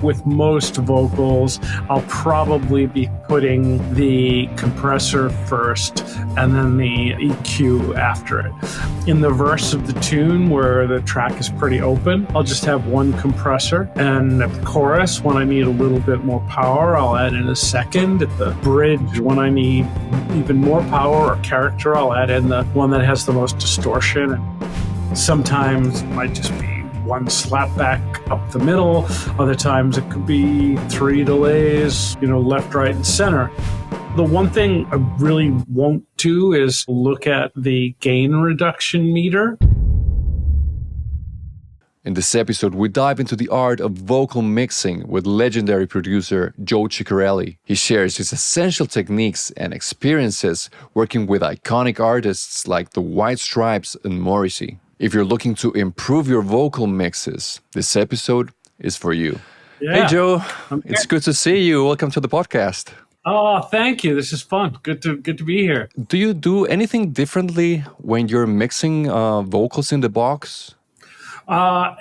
with most vocals, I'll probably be putting the compressor first and then the EQ after it. In the verse of the tune where the track is pretty open, I'll just have one compressor, and at the chorus, when I need a little bit more power, I'll add in a second. At the bridge, when I need even more power or character, I'll add in the one that has the most distortion. And sometimes it might just be one slapback up the middle. Other times it could be three delays, left, right, and center. The one thing I really won't do is look at the gain reduction meter. In this episode, we dive into the art of vocal mixing with legendary producer Joe Chiccarelli. He shares his essential techniques and experiences working with iconic artists like the White Stripes and Morrissey. If you're looking to improve your vocal mixes, this episode is for you. Yeah. Hey, Joe. It's good to see you. Welcome to the podcast. Oh, thank you. This is fun. Good to be here. Do you do anything differently when you're mixing vocals in the box? I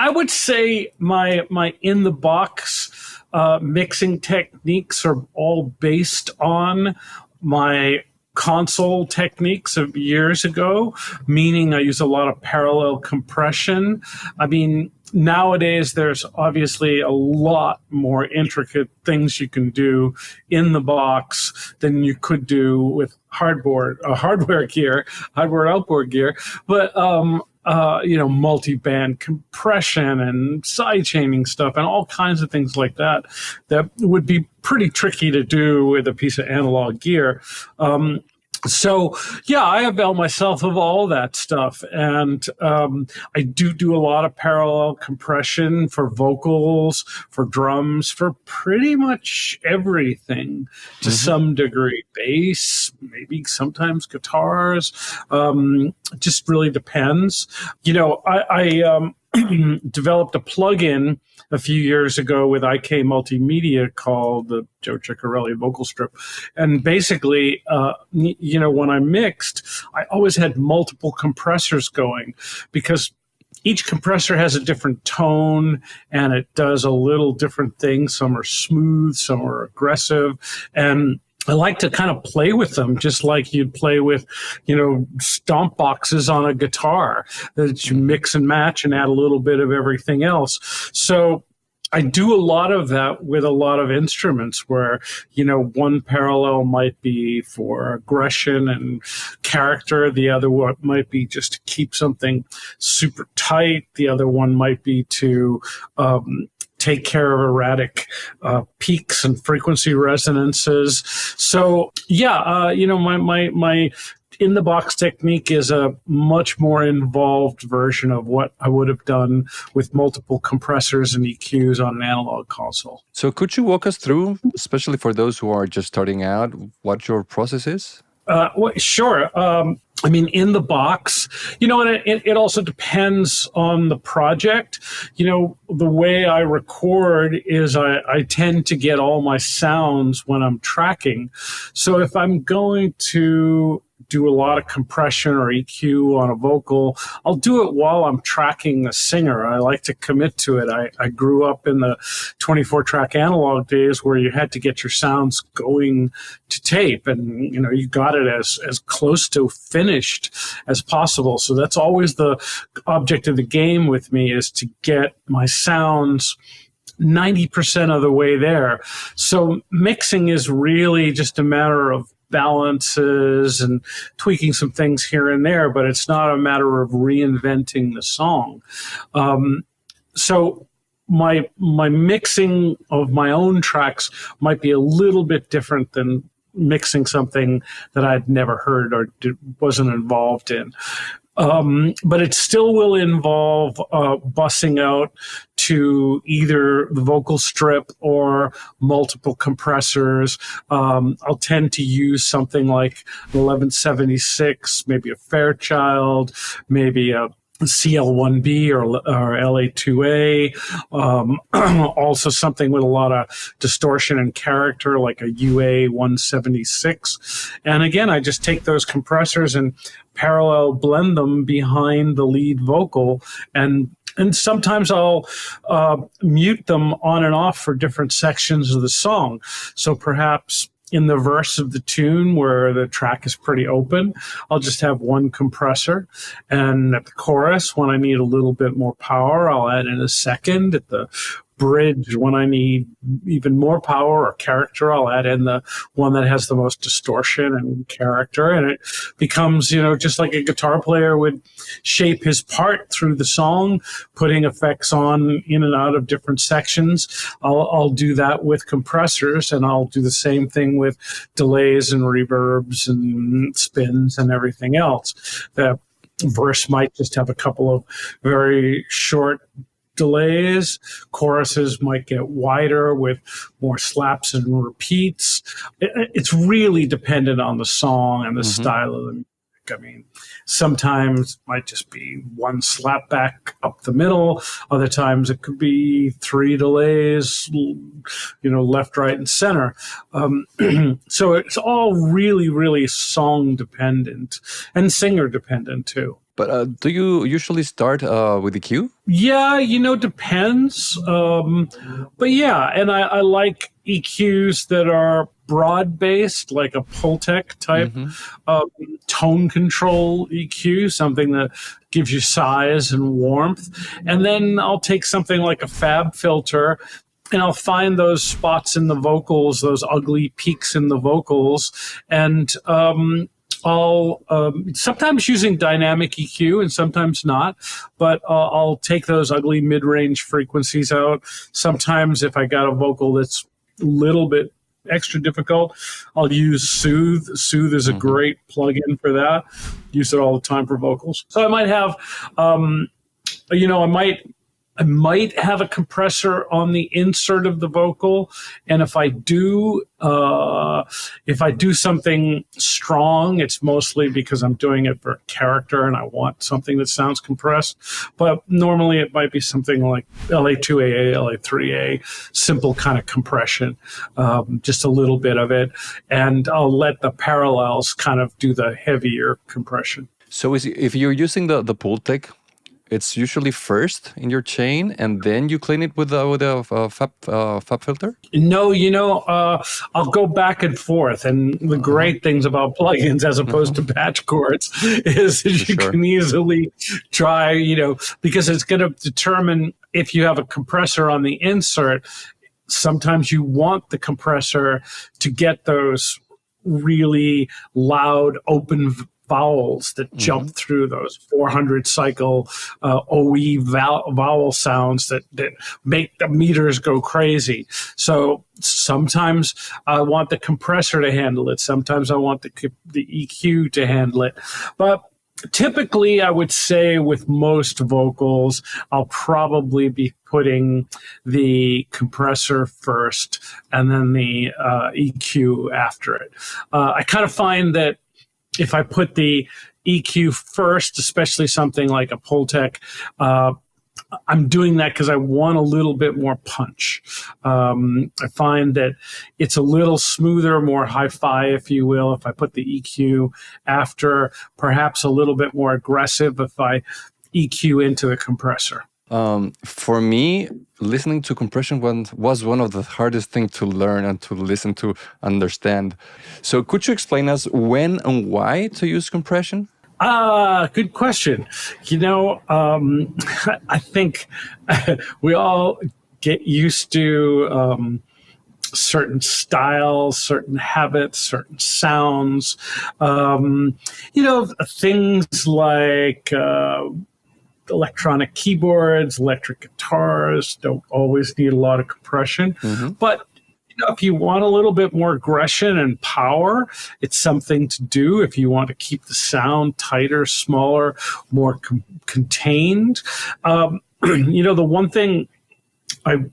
would say my in the box mixing techniques are all based on my console techniques of years ago, meaning I use a lot of parallel compression. I mean, nowadays there's obviously a lot more intricate things you can do in the box than you could do with hardware outboard gear. But multi-band compression and sidechaining stuff and all kinds of things like that would be pretty tricky to do with a piece of analog gear. I avail myself of all that stuff. And I do a lot of parallel compression for vocals, for drums, for pretty much everything to some degree. Bass, maybe sometimes guitars. Just really depends. I developed a plugin a few years ago with IK Multimedia called the Joe Chiccarelli vocal strip. And basically, when I mixed, I always had multiple compressors going because each compressor has a different tone and it does a little different thing. Some are smooth, some are aggressive. And I like to kind of play with them, just like you'd play with, stomp boxes on a guitar that you mix and match and add a little bit of everything else. So I do a lot of that with a lot of instruments where, one parallel might be for aggression and character. The other one might be just to keep something super tight. The other one might be to take care of erratic peaks and frequency resonances. So, my in the box technique is a much more involved version of what I would have done with multiple compressors and EQs on an analog console. So could you walk us through, especially for those who are just starting out, what your process is? Sure. In the box, and it also depends on the project. The way I record is I tend to get all my sounds when I'm tracking. So if I'm going to do a lot of compression or EQ on a vocal, I'll do it while I'm tracking the singer. I like to commit to it. I grew up in the 24-track analog days where you had to get your sounds going to tape, and you got it as close to finished as possible. So that's always the object of the game with me, is to get my sounds 90% of the way there. So mixing is really just a matter of balances and tweaking some things here and there, but it's not a matter of reinventing the song. So my mixing of my own tracks might be a little bit different than mixing something that I'd never heard or wasn't involved in. But it still will involve bussing out to either the vocal strip or multiple compressors. I'll tend to use something like an 1176, maybe a Fairchild, maybe a CL1B or LA2A, also something with a lot of distortion and character like a UA176. And again, I just take those compressors and parallel blend them behind the lead vocal and And sometimes I'll mute them on and off for different sections of the song. So perhaps in the verse of the tune where the track is pretty open, I'll just have one compressor. And at the chorus, when I need a little bit more power, I'll add in a second. At the bridge, when I need even more power or character, I'll add in the one that has the most distortion and character. And it becomes, just like a guitar player would shape his part through the song, putting effects on in and out of different sections. I'll do that with compressors, and I'll do the same thing with delays and reverbs and spins and everything else. The verse might just have a couple of very short delays. Choruses might get wider with more slaps and repeats. It's really dependent on the song and the style of the music. I mean, sometimes it might just be one slap back up the middle. Other times it could be 3 delays, left, right, and center. So it's all really, really song dependent and singer dependent too. But do you usually start with the cue? Yeah, depends. But yeah, and I like EQs that are broad-based, like a Pultec type tone control EQ, something that gives you size and warmth. And then I'll take something like a Fab filter, and I'll find those spots in the vocals, those ugly peaks in the vocals, and I'll sometimes using dynamic EQ and sometimes not, but I'll take those ugly mid-range frequencies out. Sometimes if I got a vocal that's a little bit extra difficult, I'll use Soothe. Soothe is a great plug-in for that. Use it all the time for vocals. So I might have, I might have a compressor on the insert of the vocal, and if I do something strong, it's mostly because I'm doing it for character and I want something that sounds compressed. But normally it might be something like LA2AA, LA3A, simple kind of compression, just a little bit of it, and I'll let the parallels kind of do the heavier compression. So if you're using the Pultec, it's usually first in your chain, and then you clean it with a fab filter? No, I'll go back and forth. And the great things about plugins as opposed to patch cords is that you can easily try, because it's going to determine if you have a compressor on the insert. Sometimes you want the compressor to get those really loud, open vowels that jump through those 400 cycle OE vowel sounds that make the meters go crazy. So sometimes I want the compressor to handle it. Sometimes I want the EQ to handle it. But typically, I would say with most vocals, I'll probably be putting the compressor first and then the EQ after it. I kind of find that if I put the EQ first, especially something like a Pultec, I'm doing that because I want a little bit more punch. I find that it's a little smoother, more hi-fi, if you will, if I put the EQ after, perhaps a little bit more aggressive if I EQ into the compressor. For me, listening to compression was one of the hardest things to learn and to listen to understand. So could you explain us when and why to use compression? Good question. I think we all get used to certain styles, certain habits, certain sounds. Things like electronic keyboards, electric guitars don't always need a lot of compression. But if you want a little bit more aggression and power, it's something to do. If you want to keep the sound tighter, smaller, more contained. The one thing I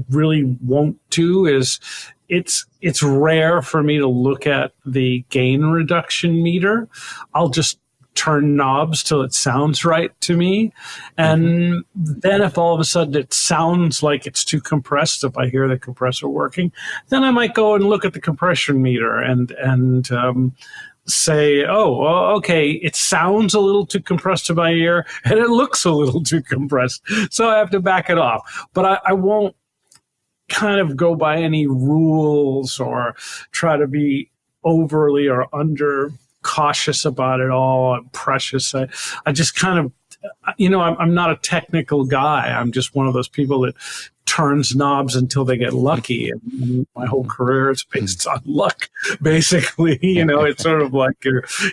really won't do is it's rare for me to look at the gain reduction meter. I'll just turn knobs till it sounds right to me. And then if all of a sudden it sounds like it's too compressed, if I hear the compressor working, then I might go and look at the compression meter and say, oh, well, okay, it sounds a little too compressed to my ear and it looks a little too compressed. So I have to back it off. But I won't kind of go by any rules or try to be overly or under cautious about it all. I'm precious. I just kind of, I'm not a technical guy. I'm just one of those people that turns knobs until they get lucky. And my whole career is based on luck, basically. It's sort of like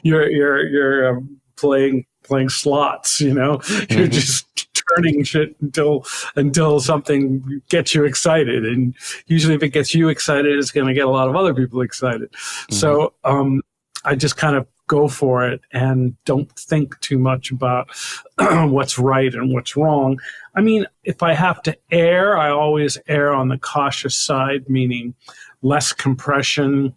you're playing slots. You're just turning shit until something gets you excited, and usually if it gets you excited, it's going to get a lot of other people excited. So I just kind of go for it and don't think too much about what's right and what's wrong. I mean, if I have to err, I always err on the cautious side, meaning less compression,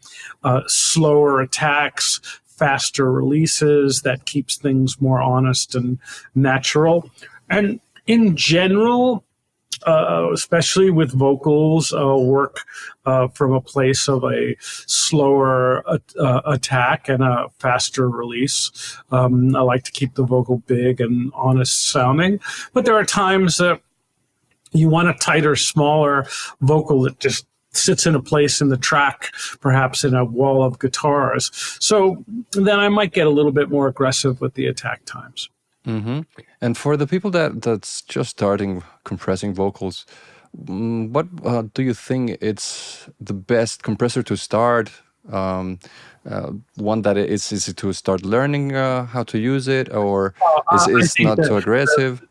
slower attacks, faster releases. That keeps things more honest and natural. And in general, especially with vocals, work from a place of a slower attack and a faster release. I like to keep the vocal big and honest sounding, but there are times that you want a tighter, smaller vocal that just sits in a place in the track, perhaps in a wall of guitars. So then I might get a little bit more aggressive with the attack times. And for the people that's just starting compressing vocals, what do you think it's the best compressor to start? One that is easy to start learning how to use it, or is not too aggressive?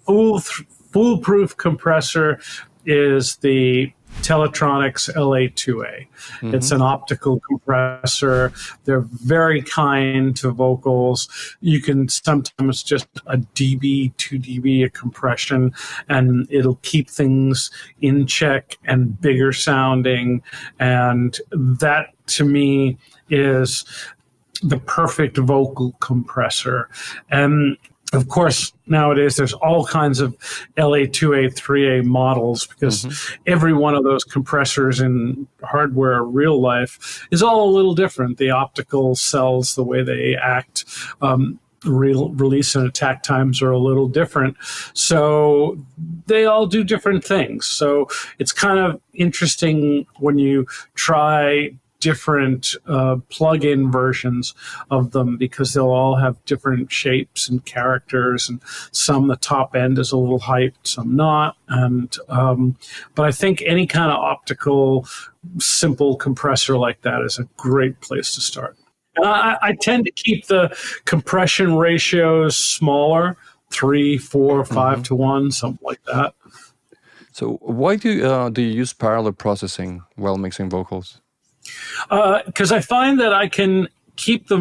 Foolproof compressor is the Teletronics LA2A. It's an optical compressor. They're very kind to vocals. You can sometimes just a dB, 2 dB of compression, and it'll keep things in check and bigger sounding. And that, to me, is the perfect vocal compressor. And of course, nowadays there's all kinds of LA2A, 3A models, because every one of those compressors in hardware, real life, is all a little different. The optical cells, the way they act, release and attack times are a little different. So they all do different things. So it's kind of interesting when you try different plug-in versions of them, because they'll all have different shapes and characters, and some the top end is a little hyped, some not. And but I think any kind of optical simple compressor like that is a great place to start. And I tend to keep the compression ratios smaller, 3, 4, 5 to 1, something like that. So why do you use parallel processing while mixing vocals? Because I find that I can keep the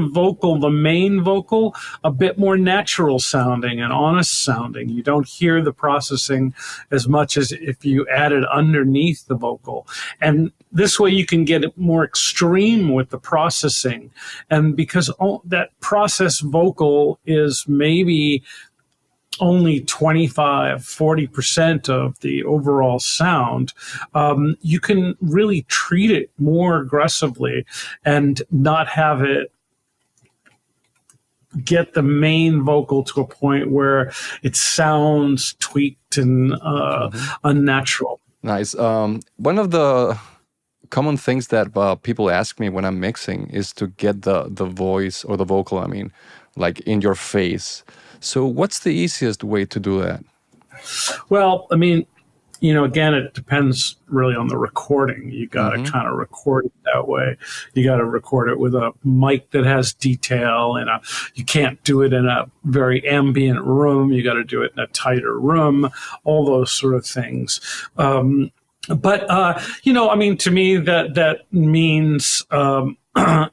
main vocal, a bit more natural sounding and honest sounding. You don't hear the processing as much as if you add it underneath the vocal. And this way you can get it more extreme with the processing. And because that processed vocal is maybe only 25-40% of the overall sound, you can really treat it more aggressively and not have it get the main vocal to a point where it sounds tweaked and unnatural. Nice. One of the common things that people ask me when I'm mixing is to get the voice or the vocal, I mean, like in your face. So what's the easiest way to do that? Well, I mean, again, it depends really on the recording. You got to kind of record it that way. You got to record it with a mic that has detail, and you can't do it in a very ambient room. You got to do it in a tighter room, all those sort of things. But I mean, to me, that means,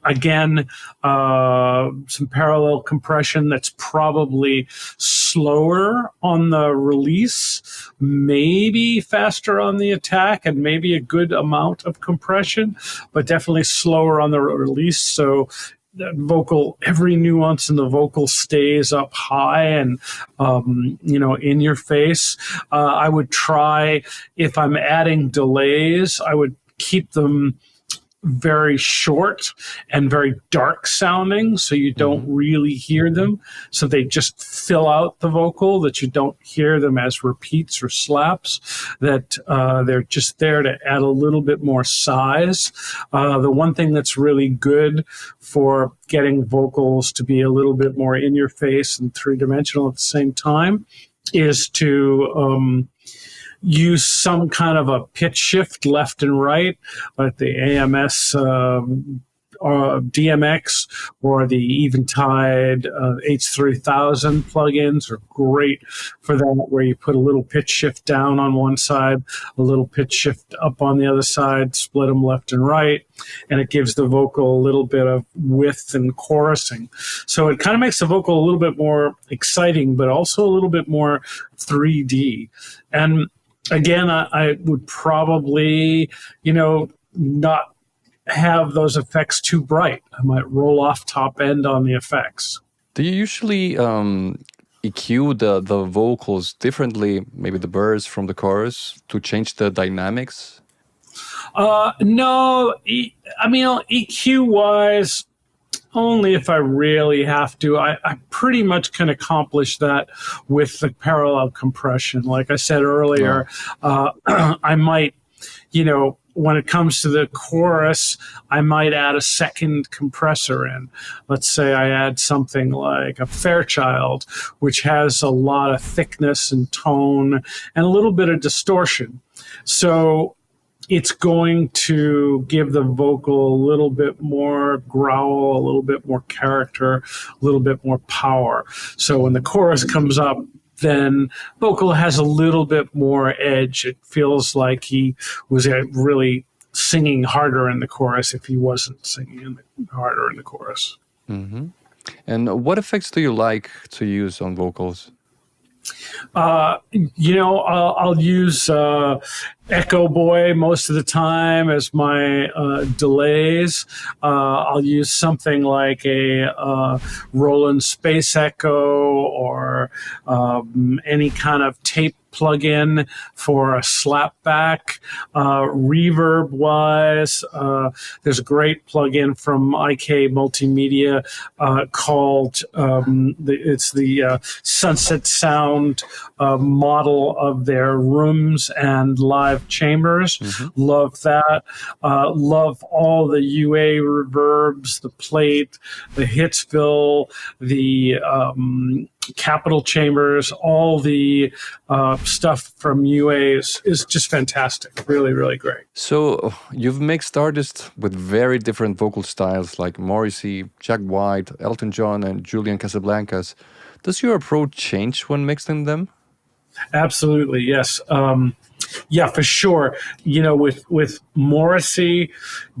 again, some parallel compression that's probably slower on the release, maybe faster on the attack, and maybe a good amount of compression, but definitely slower on the release. So that vocal, every nuance in the vocal stays up high and, in your face. I would try, if I'm adding delays, I would keep them very short and very dark sounding, so you don't really hear them. So they just fill out the vocal, that you don't hear them as repeats or slaps, that they're just there to add a little bit more size. The one thing that's really good for getting vocals to be a little bit more in your face and three-dimensional at the same time is to use some kind of a pitch shift left and right, like the AMS DMX or the Eventide H3000 plugins are great for that, where you put a little pitch shift down on one side, a little pitch shift up on the other side, split them left and right, and it gives the vocal a little bit of width and chorusing. So it kind of makes the vocal a little bit more exciting, but also a little bit more 3D. And again, I would probably, not have those effects too bright. I might roll off top end on the effects. Do you usually EQ the vocals differently, maybe the verse from the chorus, to change the dynamics? No, EQ-wise, only if I really have to. I pretty much can accomplish that with the parallel compression. Like I said earlier, I might, when it comes to the chorus, I might add a second compressor in. Let's say I add something like a Fairchild, which has a lot of thickness and tone and a little bit of distortion. So it's going to give the vocal a little bit more growl, a little bit more character, a little bit more power. So when the chorus comes up, then vocal has a little bit more edge. It feels like he was really singing harder in the chorus if he wasn't singing harder in the chorus. Mm-hmm. And what effects do you like to use on vocals? I'll use Echo Boy most of the time as my delays. I'll use something like a Roland Space Echo or any kind of tape plug-in for a slapback. Reverb-wise, there's a great plug-in from IK Multimedia called it's the Sunset Sound model of their rooms and live chambers. Love that. Love all the UA reverbs, the plate, the Hitsville, the Capital Chambers, all the stuff from UA is just fantastic. Really, really great. So you've mixed artists with very different vocal styles like Morrissey, Jack White, Elton John, and Julian Casablancas. Does your approach change when mixing them? Absolutely, yes. Yeah, for sure. With Morrissey,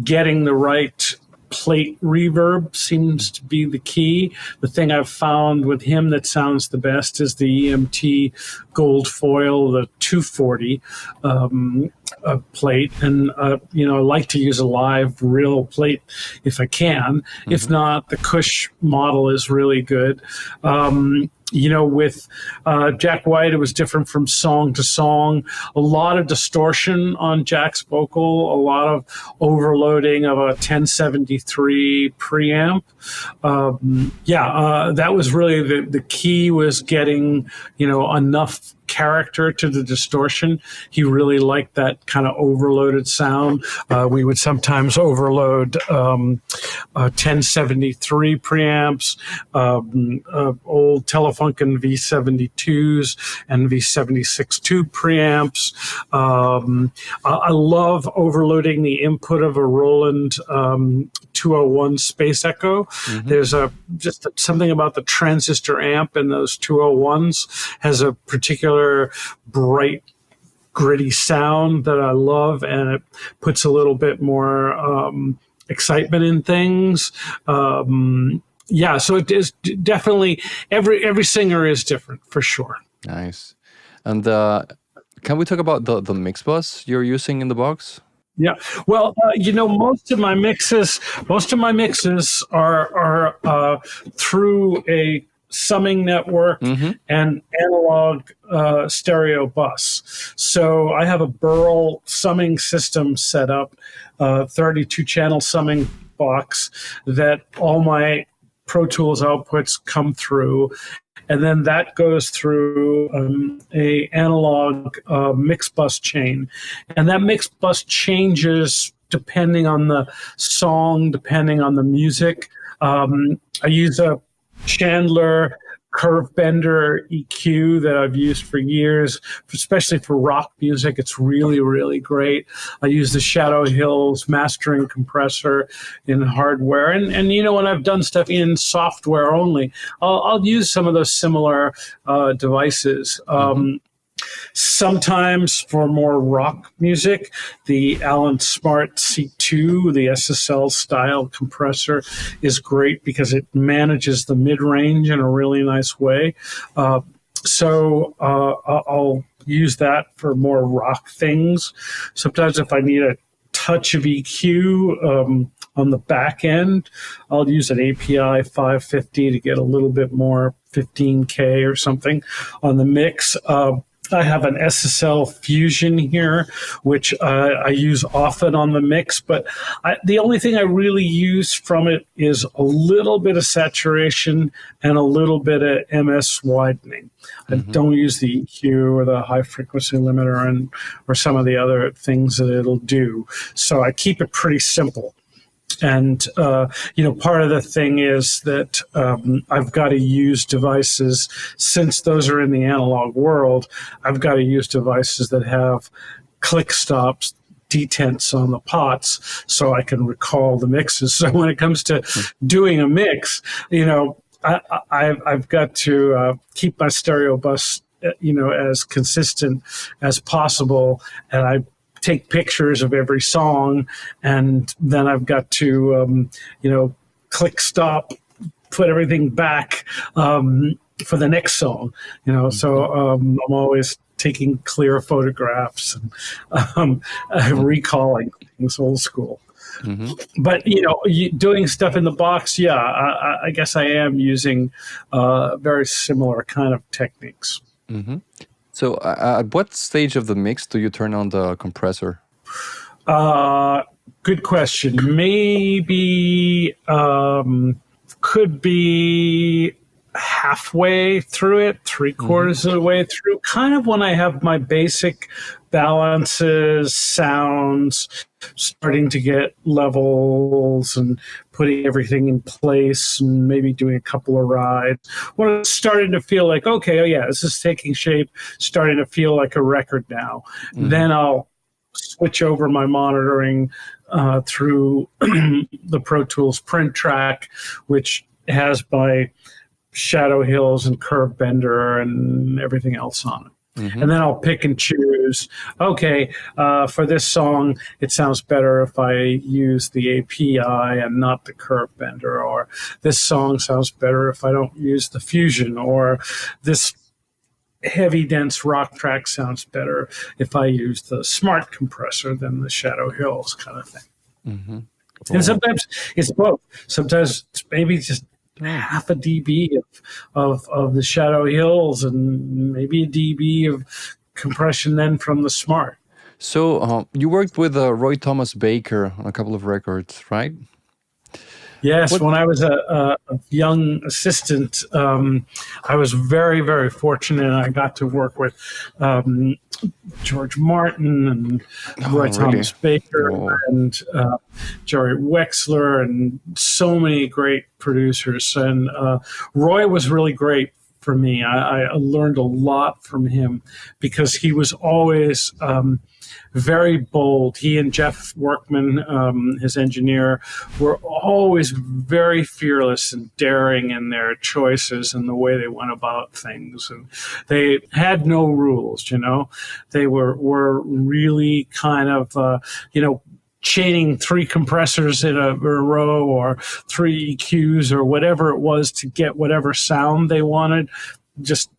getting the right plate reverb seems to be the key. The thing I've found with him that sounds the best is the EMT gold foil, the 240 plate. And, I like to use a live real plate if I can. If not, the Cush model is really good. With Jack White, it was different from song to song. A lot of distortion on Jack's vocal, a lot of overloading of a 1073 preamp. That was really the key, was getting, enough character to the distortion. He really liked that kind of overloaded sound. We would sometimes overload 1073 preamps, old Telefunken V72s and V76 tube preamps. I love overloading the input of a Roland 201 Space Echo. There's just something about the transistor amp in those 201s has a particular bright, gritty sound that I love, and it puts a little bit more excitement in things. So it is definitely, every singer is different for sure. Nice. And can we talk about the mix bus you're using in the box? Yeah. Well, most of my mixes are through a summing network and analog stereo bus. So I have a Burl summing system set up, 32 channel summing box that all my Pro Tools outputs come through. And then that goes through a analog mix bus chain. And that mix bus changes depending on the song, depending on the music. I use a Chandler curve bender EQ that I've used for years, especially for rock music. It's really, really great. I use the Shadow Hills mastering compressor in hardware. And you know, when I've done stuff in software only, I'll use some of those similar devices. Sometimes for more rock music, the Allen Smart C2, the SSL style compressor, is great because it manages the mid-range in a really nice way. So I'll use that for more rock things. Sometimes if I need a touch of EQ on the back end, I'll use an API 550 to get a little bit more 15K or something on the mix. I have an SSL Fusion here, which I use often on the mix, but the only thing I really use from it is a little bit of saturation and a little bit of MS widening. I don't use the EQ or the high frequency limiter or some of the other things that it'll do. So I keep it pretty simple. And, you know, part of the thing is that I've got to use devices, since those are in the analog world, I've got to use devices that have click stops, detents on the pots, so I can recall the mixes. So when it comes to doing a mix, you know, I've got to keep my stereo bus, you know, as consistent as possible. And I take pictures of every song, and then I've got to, you know, click stop, put everything back for the next song, you know. So I'm always taking clear photographs and recalling things old school. But, you know, doing stuff in the box, yeah, I guess I am using very similar kind of techniques. So at what stage of the mix do you turn on the compressor? Good question. Maybe could be halfway through it, three-quarters of the way through, kind of when I have my basic balances, sounds, starting to get levels and putting everything in place and maybe doing a couple of rides. When it's starting to feel like, okay, oh yeah, this is taking shape, starting to feel like a record now, then I'll switch over my monitoring through the Pro Tools print track, which has my Shadow Hills and Curve Bender and everything else on it. And then I'll pick and choose, okay, for this song, it sounds better if I use the API and not the Curve Bender, or this song sounds better if I don't use the Fusion, or this heavy, dense rock track sounds better if I use the Smart compressor than the Shadow Hills kind of thing. And sometimes it's both. Sometimes it's maybe just half a dB of the Shadow Hills and maybe a dB of compression then from the Smart. So you worked with Roy Thomas Baker on a couple of records, right? Yes, when I was a young assistant, I was very, very fortunate. I got to work with George Martin and Roy Thomas Baker and Jerry Wexler and so many great producers. And Roy was really great for me. I learned a lot from him because he was always very bold. He and Jeff Workman, his engineer, were always very fearless and daring in their choices and the way they went about things. And they had no rules, you know. They were really kind of, you know, chaining three compressors in a row or three EQs or whatever it was to get whatever sound they wanted. Just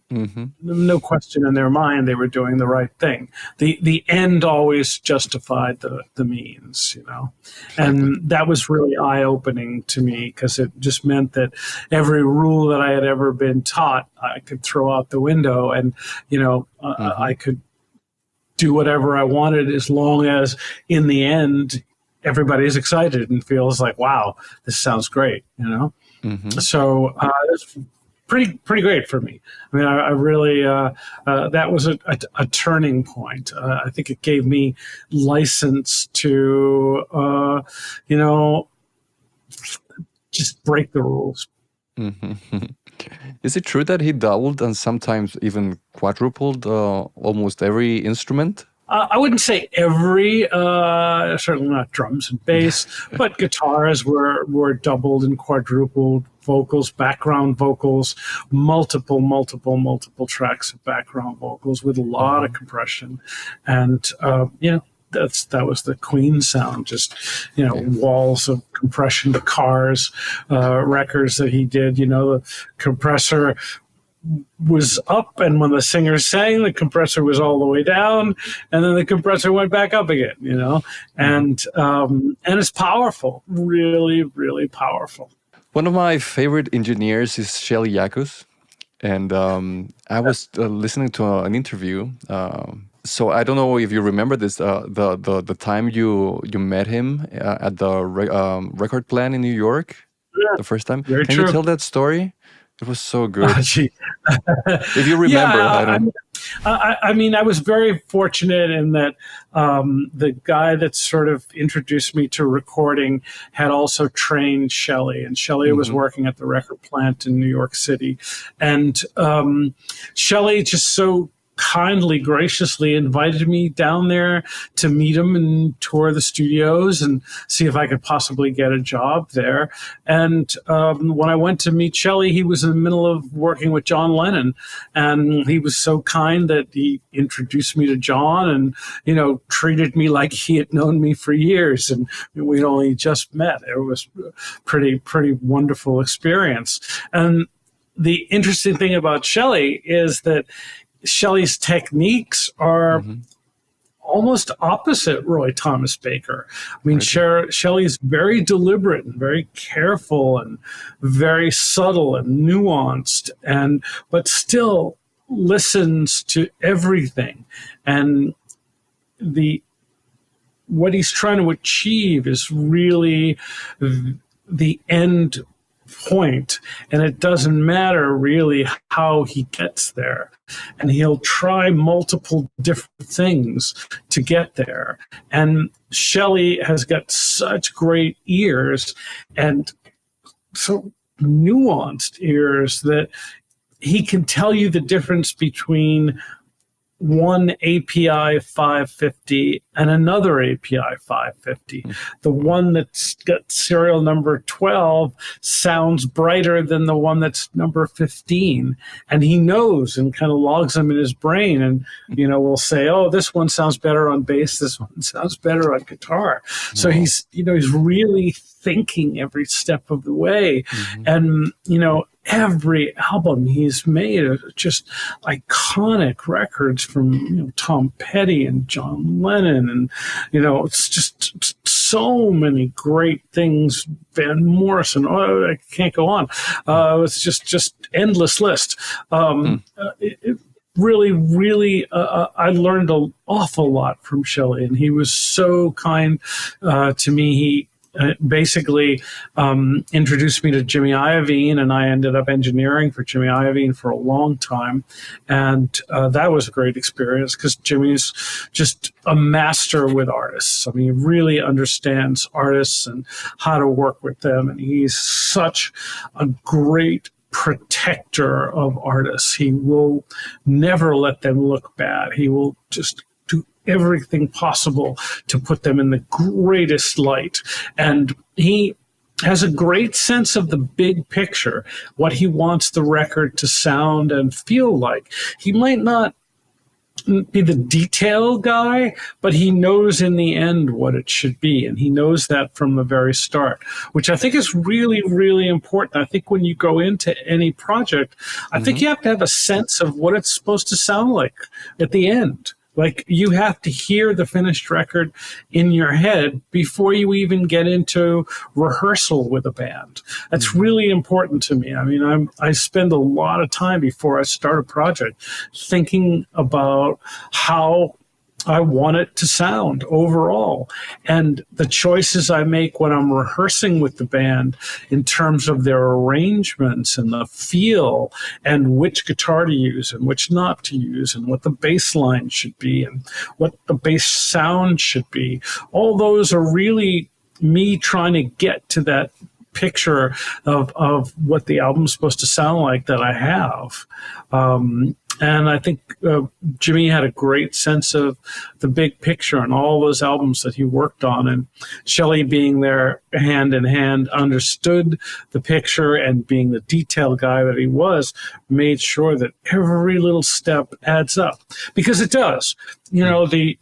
no question in their mind they were doing the right thing. The end always justified the means, and that was really eye-opening to me, because it just meant that every rule that I had ever been taught I could throw out the window, and I could do whatever I wanted, as long as in the end everybody's excited and feels like, wow, this sounds great, So it's pretty great for me. I mean, I really that was a turning point. I think it gave me license to just break the rules. Is it true that he doubled and sometimes even quadrupled almost every instrument? I wouldn't say every, certainly not drums and bass, but guitars were doubled and quadrupled, vocals, background vocals, multiple tracks of background vocals with a lot of compression. And, that was the Queen sound, just, walls of compression, the Cars records that he did, the compressor was up, and when the singer sang, the compressor was all the way down, and then the compressor went back up again, and it's powerful, really, really powerful. One of my favorite engineers is Shelley Yakus, and I was listening to an interview. So I don't know if you remember this, the time you met him at the record plant in New York, the first time. Very Can true. you tell that story? It was so good. If you remember, yeah, I mean, I was very fortunate in that the guy that sort of introduced me to recording had also trained Shelley, and Shelley was working at the record plant in New York City, and Shelley just so kindly, graciously invited me down there to meet him and tour the studios and see if I could possibly get a job there. And when I went to meet Shelley, he was in the middle of working with John Lennon, and he was so kind that he introduced me to John and, treated me like he had known me for years, and we'd only just met. It was a pretty wonderful experience. And the interesting thing about Shelley is that Shelley's techniques are almost opposite Roy Thomas Baker. I mean, Shelley's very deliberate and very careful and very subtle and nuanced, but still listens to everything. And what he's trying to achieve is really the end point, and it doesn't matter really how he gets there, and he'll try multiple different things to get there. And Shelley has got such great ears and so nuanced ears that he can tell you the difference between one API 550 and another API 550. The one that's got serial number 12 sounds brighter than the one that's number 15. And he knows and kind of logs them in his brain, and, will say, oh, this one sounds better on bass, this one sounds better on guitar. So he's really thinking every step of the way. And, every album he's made are just iconic records from Tom Petty and John Lennon, and it's just so many great things. Van Morrison, I can't go on. It's just endless list. It really, I learned an awful lot from Shelley, and he was so kind to me. He basically introduced me to Jimmy Iovine, and I ended up engineering for Jimmy Iovine for a long time. And that was a great experience, because Jimmy's just a master with artists. I mean, he really understands artists and how to work with them. And he's such a great protector of artists. He will never let them look bad. He will just do everything possible to put them in the greatest light. And he has a great sense of the big picture, what he wants the record to sound and feel like. He might not be the detail guy, but he knows in the end what it should be. And he knows that from the very start, which I think is really, really important. I think when you go into any project, I think you have to have a sense of what it's supposed to sound like at the end. Like, you have to hear the finished record in your head before you even get into rehearsal with a band. That's really important to me. I mean, I spend a lot of time before I start a project thinking about how I want it to sound overall. And the choices I make when I'm rehearsing with the band in terms of their arrangements and the feel and which guitar to use and which not to use and what the bass line should be and what the bass sound should be. All those are really me trying to get to that picture of what the album's supposed to sound like that I have. And I think Jimmy had a great sense of the big picture and all those albums that he worked on. And Shelley, being there hand in hand, understood the picture, and being the detail guy that he was, made sure that every little step adds up. Because it does. You know, the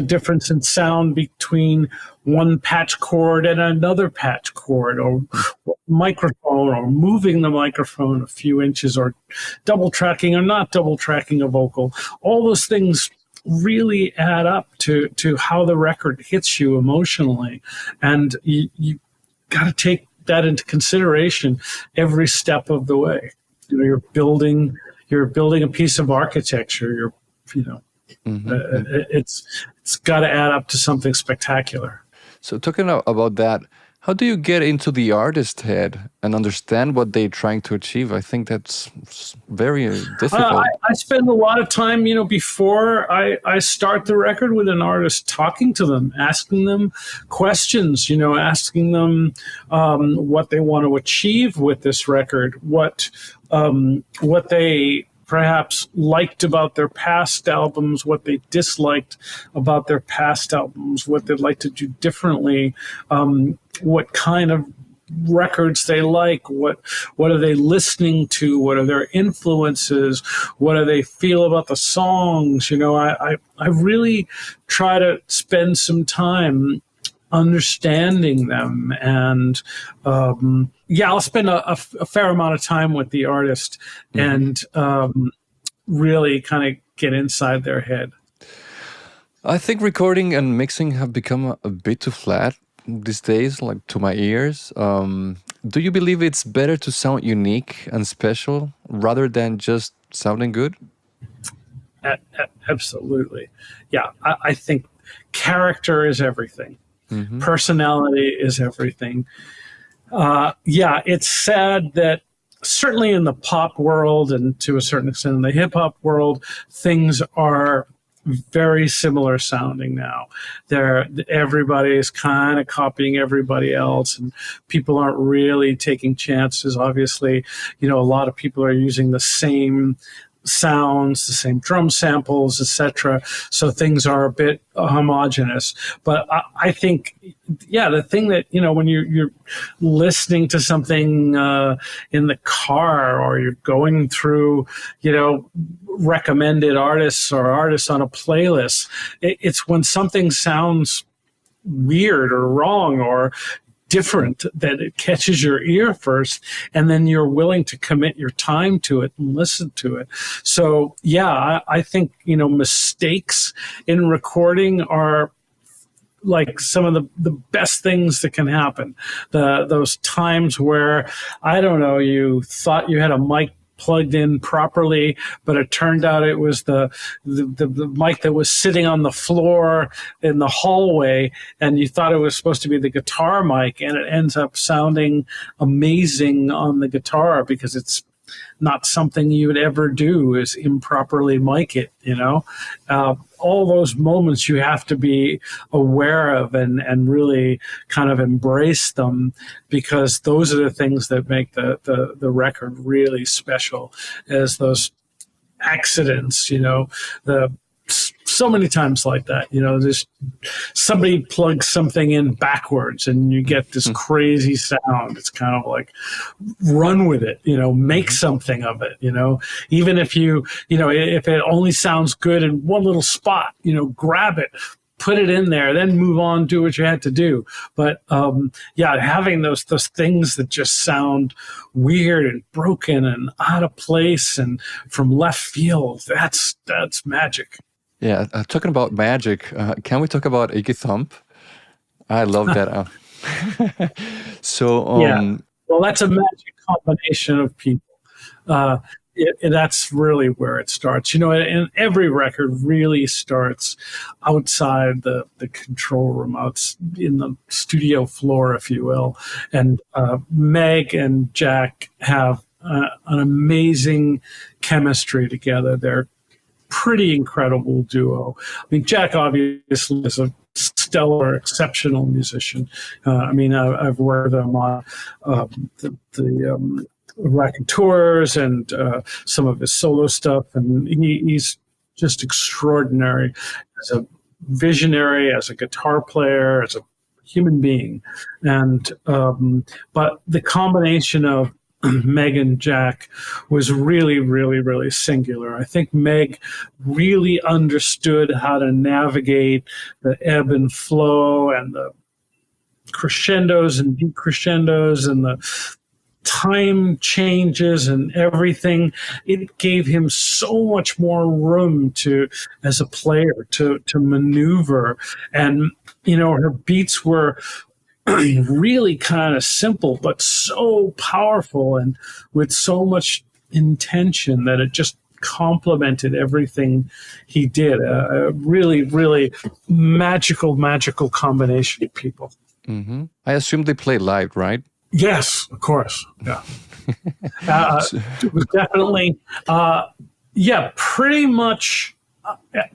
difference in sound between one patch chord and another patch chord, or microphone, or moving the microphone a few inches, or double tracking or not double tracking a vocal. All those things really add up to how the record hits you emotionally. And you got to take that into consideration every step of the way. You know, you're building a piece of architecture. It's got to add up to something spectacular. So talking about that, how do you get into the artist's head and understand what they're trying to achieve? I think that's very difficult. I spend a lot of time, before I start the record with an artist, talking to them, asking them questions, asking them what they want to achieve with this record, what they perhaps liked about their past albums, what they disliked about their past albums, what they'd like to do differently, what kind of records they like, what are they listening to, what are their influences, what do they feel about the songs. I really try to spend some time understanding them, and I'll spend a fair amount of time with the artist and really kind of get inside their head. I think recording and mixing have become a bit too flat these days, like to my ears. Do you believe it's better to sound unique and special rather than just sounding good? Absolutely. Yeah, I think character is everything. Personality is everything. It's sad that certainly in the pop world, and to a certain extent in the hip hop world, things are very similar sounding now. Everybody is kind of copying everybody else, and people aren't really taking chances. Obviously, a lot of people are using the same sounds, the same drum samples, etc. So things are a bit homogenous. But I think, the thing that, when you're listening to something in the car, or you're going through, recommended artists or artists on a playlist, it's when something sounds weird or wrong or different that it catches your ear first, and then you're willing to commit your time to it and listen to it. So I think mistakes in recording are like some of the best things that can happen. Those times where, I don't know, you thought you had a mic plugged in properly, but it turned out it was the mic that was sitting on the floor in the hallway, and you thought it was supposed to be the guitar mic, and it ends up sounding amazing on the guitar because it's not something you would ever do, is improperly mic it. All those moments you have to be aware of and really kind of embrace them, because those are the things that make the record really special, as those accidents, the so many times like that. Just somebody plugs something in backwards and you get this crazy sound. It's kind of like, run with it, make something of it, even if if it only sounds good in one little spot, grab it, put it in there, then move on, do what you had to do. But having those things that just sound weird and broken and out of place and from left field, that's magic. Yeah, talking about magic, can we talk about Icky Thump? I love that. Well, that's a magic combination of people. That's really where it starts. And every record really starts outside the control room, out in the studio floor, if you will. And Meg and Jack have an amazing chemistry together. They're pretty incredible duo. I mean, Jack obviously is a stellar, exceptional musician. I've worked with him on the record tours and some of his solo stuff, and he's just extraordinary as a visionary, as a guitar player, as a human being. And but the combination of Meg and Jack was really, really, really singular. I think Meg really understood how to navigate the ebb and flow and the crescendos and decrescendos and the time changes and everything. It gave him so much more room as a player to maneuver. And, her beats were really kind of simple, but so powerful and with so much intention that it just complemented everything he did. A really, really magical combination of people. Mm-hmm. I assume they played live, right? Yes, of course. Yeah. It was definitely,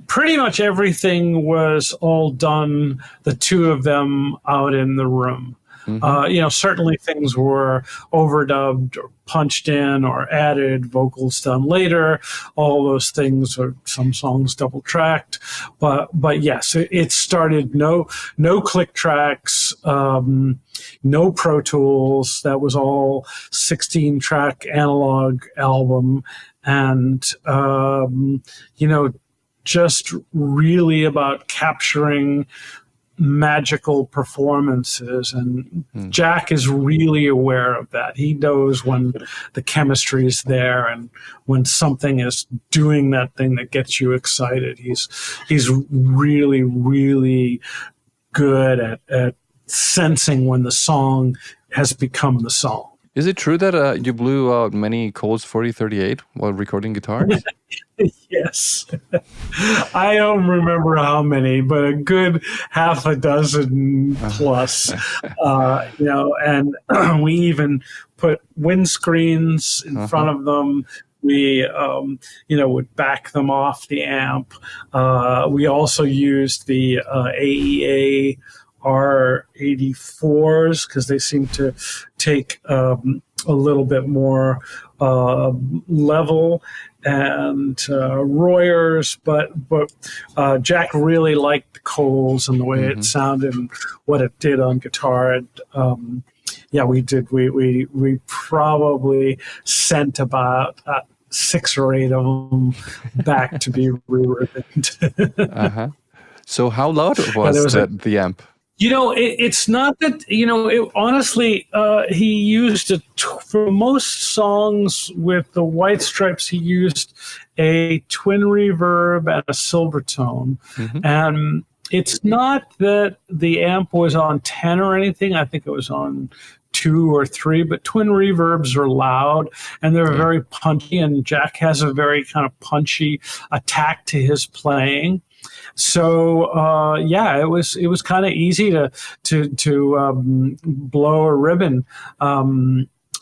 pretty much everything was all done, the two of them out in the room. Mm-hmm. Certainly things were overdubbed or punched in or added, vocals done later, all those things, or some songs double tracked. But yes, it started no click tracks, no Pro Tools. That was all 16-track analog album. And, just really about capturing magical performances. And Jack is really aware of that. He knows when the chemistry is there and when something is doing that thing that gets you excited. He's really, really good at sensing when the song has become the song. Is it true that you blew out many Colts 4038 while recording guitars? Yes. I don't remember how many, but a good half a dozen plus. And we even put windscreens in front of them. We, would back them off the amp. We also used the AEA R84s because they seem to take a little bit more level, and Royers, but Jack really liked the Coles and the way it sounded and what it did on guitar. And we did. We probably sent about 6 or 8 of them back to be re-ribboned. So how loud was the amp? It's not that, honestly, he used it for most songs with the White Stripes. He used a twin reverb and a Silvertone. And it's not that the amp was on 10 or anything. I think it was on 2 or 3, but twin reverbs are loud and they're very punchy. And Jack has a very kind of punchy attack to his playing. So it was kind of easy to blow a ribbon.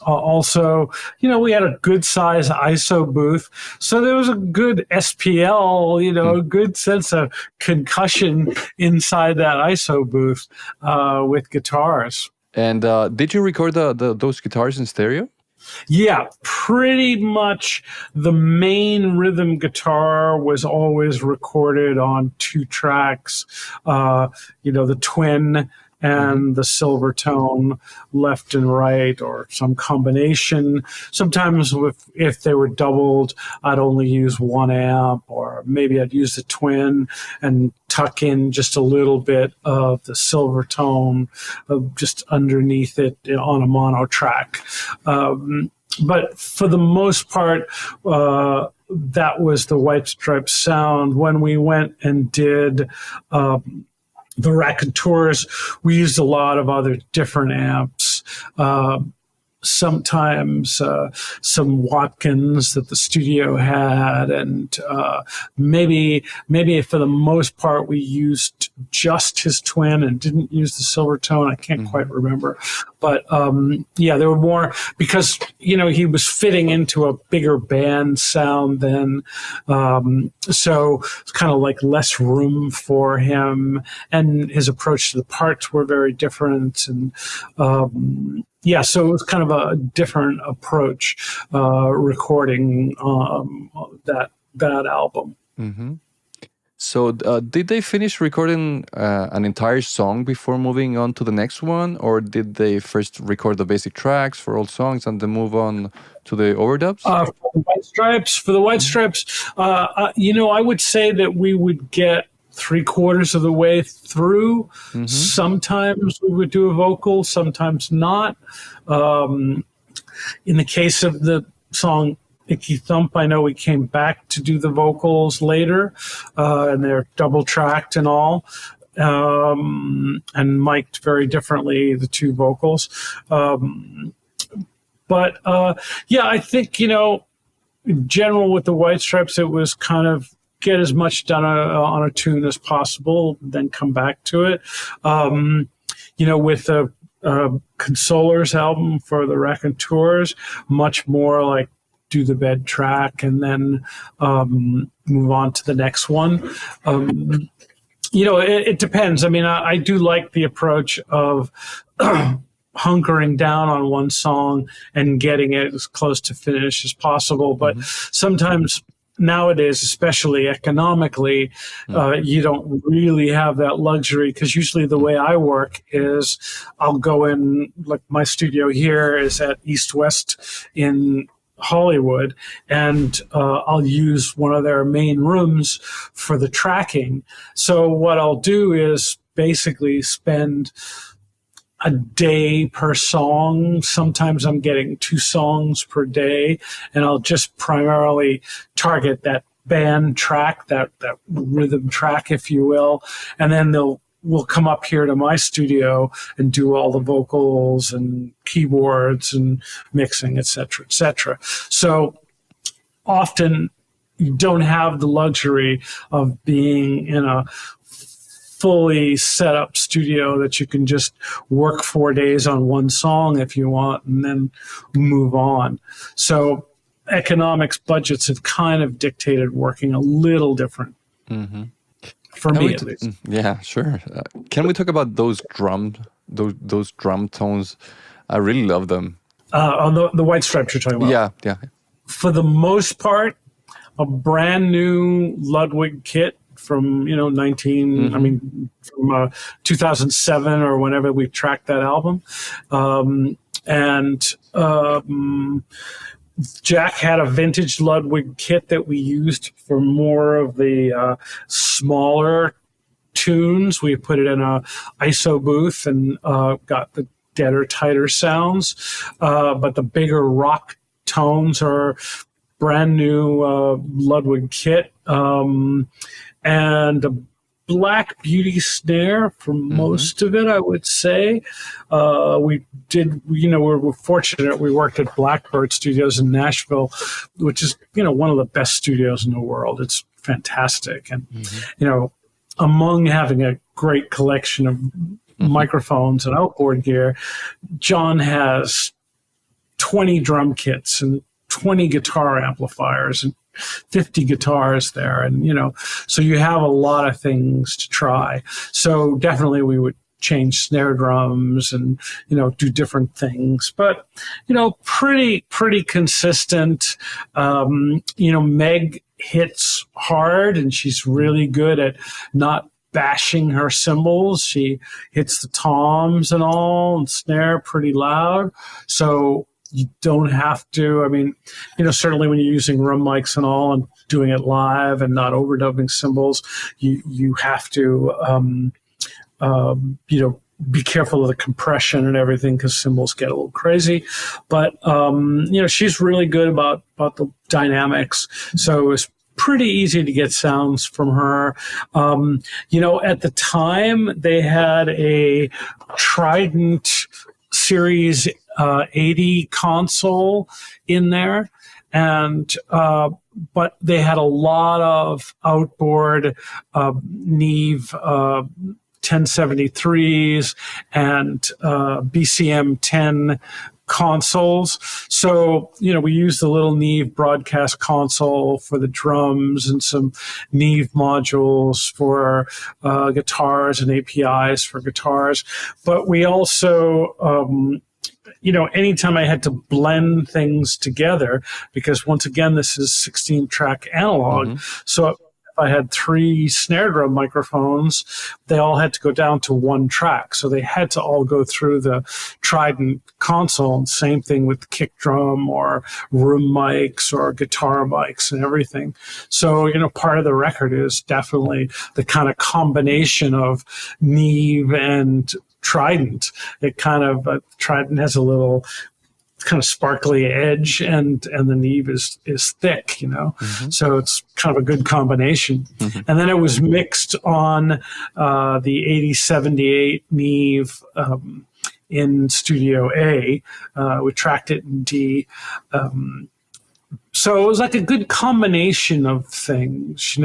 Also, we had a good size ISO booth, so there was a good SPL, a good sense of concussion inside that ISO booth with guitars. And did you record those guitars in stereo? Yeah, pretty much the main rhythm guitar was always recorded on two tracks, the twin and the silver tone left and right, or some combination. Sometimes if they were doubled, I'd only use one amp, or maybe I'd use the twin and tuck in just a little bit of the silver tone just underneath it on a mono track. But for the most part, that was the White Stripes sound. When we went and did the Raconteurs, we used a lot of other different amps. Sometimes some Watkins that the studio had, and maybe for the most part we used just his twin and didn't use the silver tone. I can't quite remember, but there were more because he was fitting into a bigger band sound then, so it's kind of like less room for him, and his approach to the parts were very different, and so it was kind of a different approach recording that album. Mm-hmm. So did they finish recording an entire song before moving on to the next one, or did they first record the basic tracks for all songs and then move on to the overdubs? For the White Stripes, I would say that we would get 3/4 of the way through. Mm-hmm. Sometimes we would do a vocal, sometimes not. In the case of the song Icky Thump, I know we came back to do the vocals later, and they're double tracked and all, and mic'd very differently, the two vocals. I think, in general with the White Stripes, it was kind of get as much done on a tune as possible, then come back to it. With the Consolers album for the Raconteurs, much more like do the bed track and then move on to the next one. It depends. I mean, I do like the approach of hunkering down on one song and getting it as close to finish as possible. But sometimes nowadays, especially economically, you don't really have that luxury, because usually the way I work is I'll go in, like my studio here is at East West in Hollywood, and I'll use one of their main rooms for the tracking. So what I'll do is basically spend a day per song. Sometimes I'm getting 2 songs per day, and I'll just primarily target that band track, that rhythm track, if you will, and then we'll come up here to my studio and do all the vocals and keyboards and mixing, et cetera, et cetera. So often you don't have the luxury of being in a fully set up studio that you can just work 4 days on one song if you want and then move on. So economics, budgets have kind of dictated working a little different. Mm-hmm. For me, at least. Yeah, sure. Can we talk about those drum tones? I really love them. On the White Stripes you're talking about? Yeah. For the most part, a brand new Ludwig kit from 2007 or whenever we tracked that album, and Jack had a vintage Ludwig kit that we used for more of the smaller tunes. We put it in a ISO booth and got the deader, tighter sounds. But the bigger rock tones are brand new Ludwig kit. And a Black Beauty snare for most of it, I would say. We're fortunate. We worked at Blackbird Studios in Nashville, which is, one of the best studios in the world. It's fantastic. And, among having a great collection of microphones and outboard gear, John has 20 drum kits and 20 guitar amplifiers and 50 guitars there. And, so you have a lot of things to try. So definitely we would change snare drums and, do different things. But, pretty consistent. Meg hits hard, and she's really good at not bashing her cymbals. She hits the toms and all, and snare pretty loud. So you don't have to, certainly when you're using room mics and all and doing it live and not overdubbing cymbals, you have to, be careful of the compression and everything, because cymbals get a little crazy. But, she's really good about the dynamics. So it's pretty easy to get sounds from her. At the time, they had a Trident Series 80 console in there, and but they had a lot of outboard Neve 1073s and BCM 10 consoles. So, we use the little Neve broadcast console for the drums and some Neve modules for guitars and APIs for guitars. But we also, anytime I had to blend things together, because once again, this is 16-track analog. So I had 3 snare drum microphones. They all had to go down to 1 track. So they had to all go through the Trident console. And same thing with kick drum or room mics or guitar mics and everything. So, part of the record is definitely the kind of combination of Neve and Trident. It kind of, Trident has a little kind of sparkly edge, and the Neve is thick, so it's kind of a good combination. And then it was mixed on the 8078 Neve in Studio A. We tracked it in D. So it was like a good combination of things.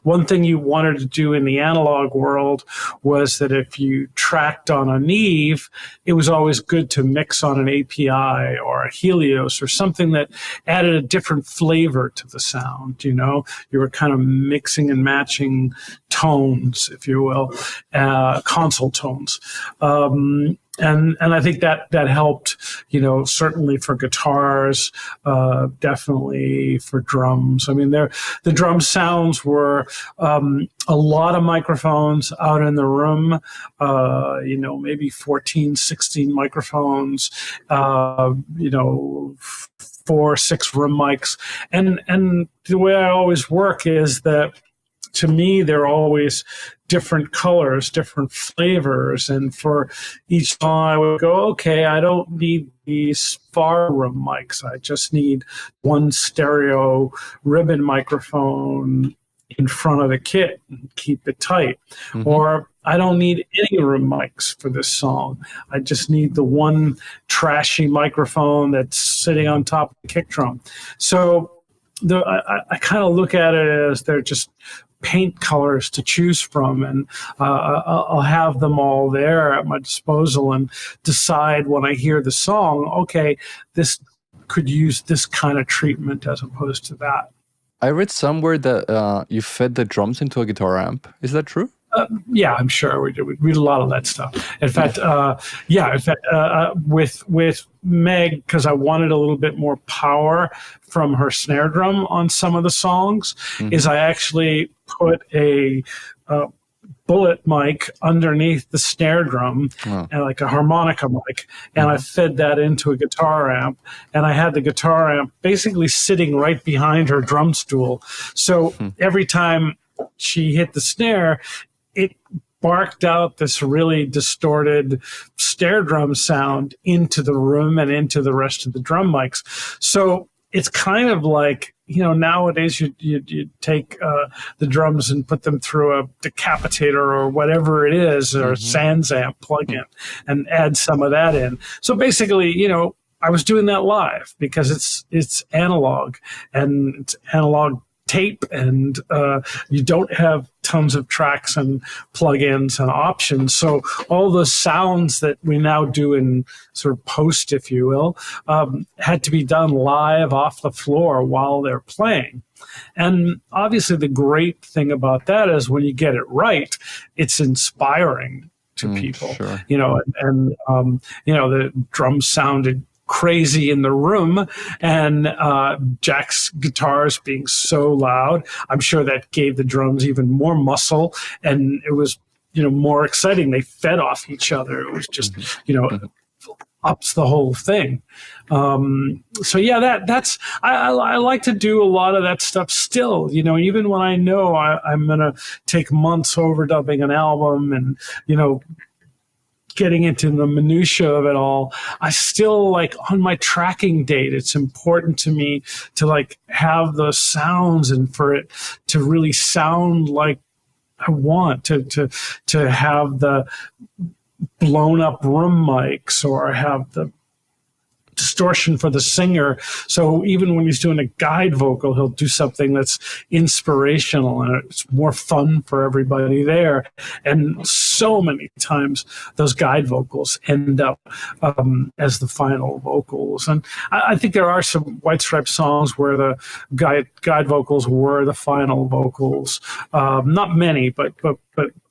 One thing you wanted to do in the analog world was that if you tracked on a Neve, it was always good to mix on an API or a Helios or something that added a different flavor to the sound. You were kind of mixing and matching tones, if you will, console tones. And I think that helped, certainly for guitars, definitely for drums. The drum sounds were a lot of microphones out in the room, maybe 14, 16 microphones, 4 or 6 room mics. And the way I always work is that, to me, they're always different colors, different flavors. And for each song, I would go, okay, I don't need these far room mics. I just need 1 stereo ribbon microphone in front of the kit and keep it tight. Or I don't need any room mics for this song. I just need the 1 trashy microphone that's sitting on top of the kick drum. So I kind of look at it as they're just paint colors to choose from, and I'll have them all there at my disposal and decide when I hear the song, okay, this could use this kind of treatment as opposed to that. I read somewhere that you fed the drums into a guitar amp. Is that true? Yeah, I'm sure we do. We read a lot of that stuff. In fact, with Meg, because I wanted a little bit more power from her snare drum on some of the songs, is I actually put a bullet mic underneath the snare drum, and like a harmonica mic, and I fed that into a guitar amp, and I had the guitar amp basically sitting right behind her drum stool. So every time she hit the snare, it barked out this really distorted snare drum sound into the room and into the rest of the drum mics. So it's kind of like, nowadays you take the drums and put them through a decapitator or whatever it is, or SansAmp plugin, and add some of that in. So basically, I was doing that live because it's analog, and it's analog tape, and you don't have tons of tracks and plugins and options. So all the sounds that we now do in sort of post, if you will, had to be done live off the floor while they're playing. And obviously the great thing about that is when you get it right, it's inspiring to people, Sure. and the drums sounded crazy in the room, and Jack's guitars being so loud, I'm sure that gave the drums even more muscle, and it was more exciting. They fed off each other. It was just ups the whole thing. So yeah, that's I like to do a lot of that stuff still. Even when I know I'm gonna take months overdubbing an album and getting into the minutia of it all, I still, like, on my tracking date, it's important to me to, like, have the sounds and for it to really sound like I want to have the blown up room mics or have the distortion for the singer. So even when he's doing a guide vocal, he'll do something that's inspirational and it's more fun for everybody there. And so many times those guide vocals end up as the final vocals. And I think there are some White Stripes songs where the guide vocals were the final vocals. Not many, but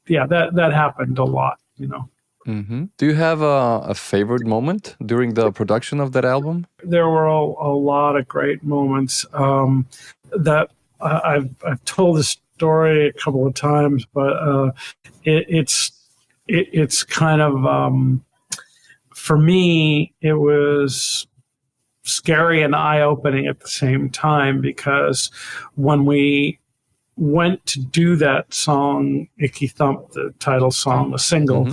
yeah, that happened a lot, Do you have a favorite moment during the production of that album? There were a lot of great moments that I've told this story a couple of times, but it's kind of for me, it was scary and eye-opening at the same time, because when we went to do that song, Icky Thump, the title song, the single,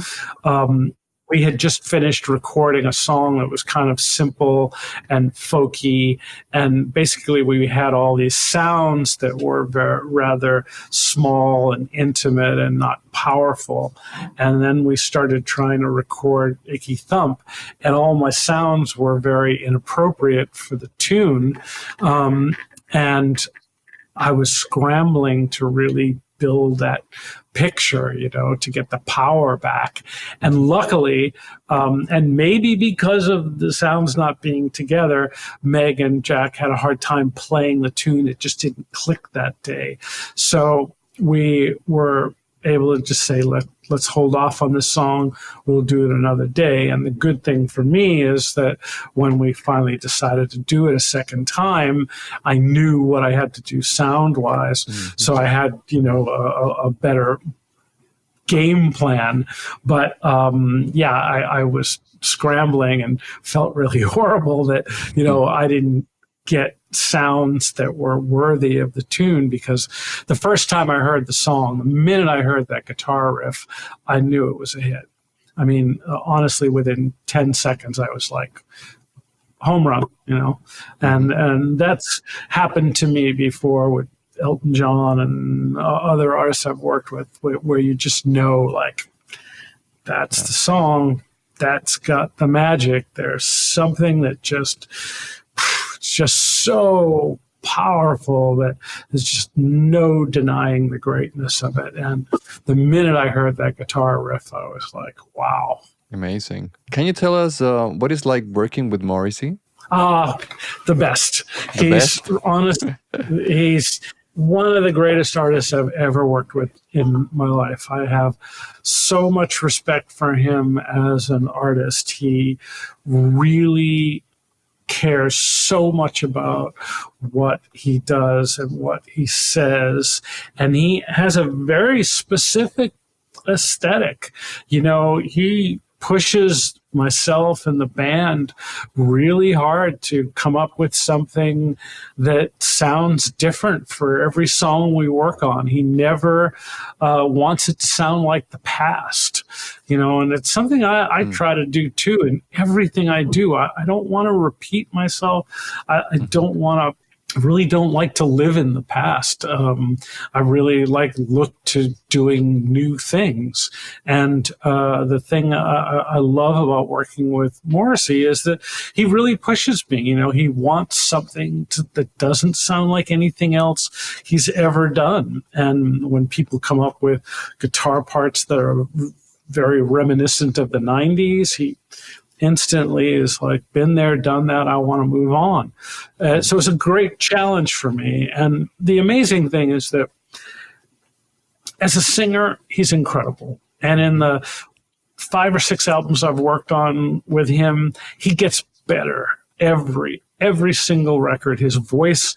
we had just finished recording a song that was kind of simple and folky. And basically we had all these sounds that were rather small and intimate and not powerful. And then we started trying to record Icky Thump, and all my sounds were very inappropriate for the tune. And I was scrambling to really build that picture, to get the power back. And luckily, and maybe because of the sounds not being together, Meg and Jack had a hard time playing the tune. It just didn't click that day. So we were able to just say, let's hold off on this song. We'll do it another day. And the good thing for me is that when we finally decided to do it a second time, I knew what I had to do sound-wise. So I had, a better game plan. But I was scrambling and felt really horrible that, I didn't get sounds that were worthy of the tune, because the first time I heard the song, the minute I heard that guitar riff, I knew it was a hit. I mean, honestly, within 10 seconds, I was like, home run, and that's happened to me before with Elton John and other artists I've worked with, where you just know, like, that's the song, that's got the magic. There's something that just so powerful that there's just no denying the greatness of it. And the minute I heard that guitar riff, I was like, wow. Amazing. Can you tell us what it's like working with Morrissey? The best. Honest. He's one of the greatest artists I've ever worked with in my life. I have so much respect for him as an artist. He really cares so much about what he does and what he says, and he has a very specific aesthetic. He pushes myself and the band really hard to come up with something that sounds different for every song we work on. He never wants it to sound like the past, and it's something I try to do too. In everything I do, I don't want to repeat myself. I really don't like to live in the past. I really look to doing new things. And the thing I love about working with Morrissey is that he really pushes me. He wants something that doesn't sound like anything else he's ever done. And when people come up with guitar parts that are very reminiscent of the 90s, he instantly is like, been there, done that, I want to move on. So it's a great challenge for me. And the amazing thing is that as a singer, he's incredible. And in the 5 or 6 albums I've worked on with him, he gets better every single record. His voice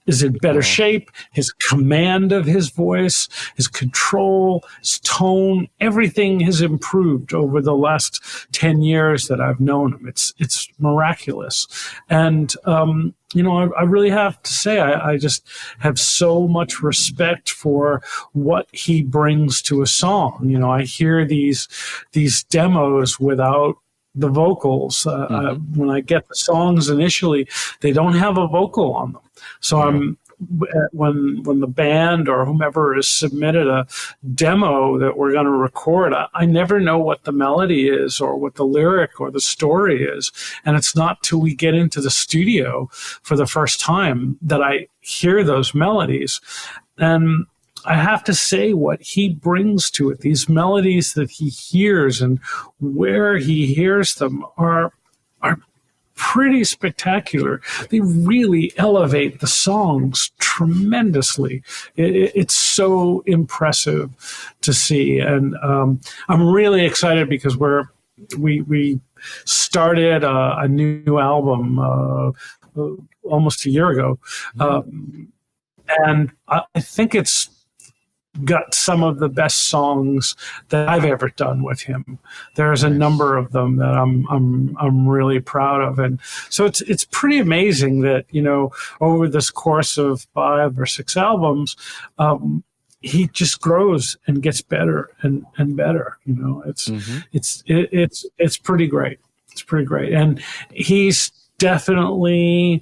is in better shape. His command of his voice, his control, his tone, everything has improved over the last 10 years that I've known him. It's miraculous. And, I really have to say, I just have so much respect for what he brings to a song. I hear these demos without the vocals. When I get the songs initially, they don't have a vocal on them. So when the band or whomever has submitted a demo that we're going to record, I never know what the melody is or what the lyric or the story is. And it's not till we get into the studio for the first time that I hear those melodies. And I have to say, what he brings to it, these melodies that he hears and where he hears them are pretty spectacular. They really elevate the songs tremendously. It's so impressive to see. And I'm really excited because we started a new album almost a year ago. And I think it's got some of the best songs that I've ever done with him. There's a number of them that I'm really proud of, and so it's pretty amazing that over this course of 5 or 6 albums, he just grows and gets better and better. It's pretty great. It's pretty great, and he's definitely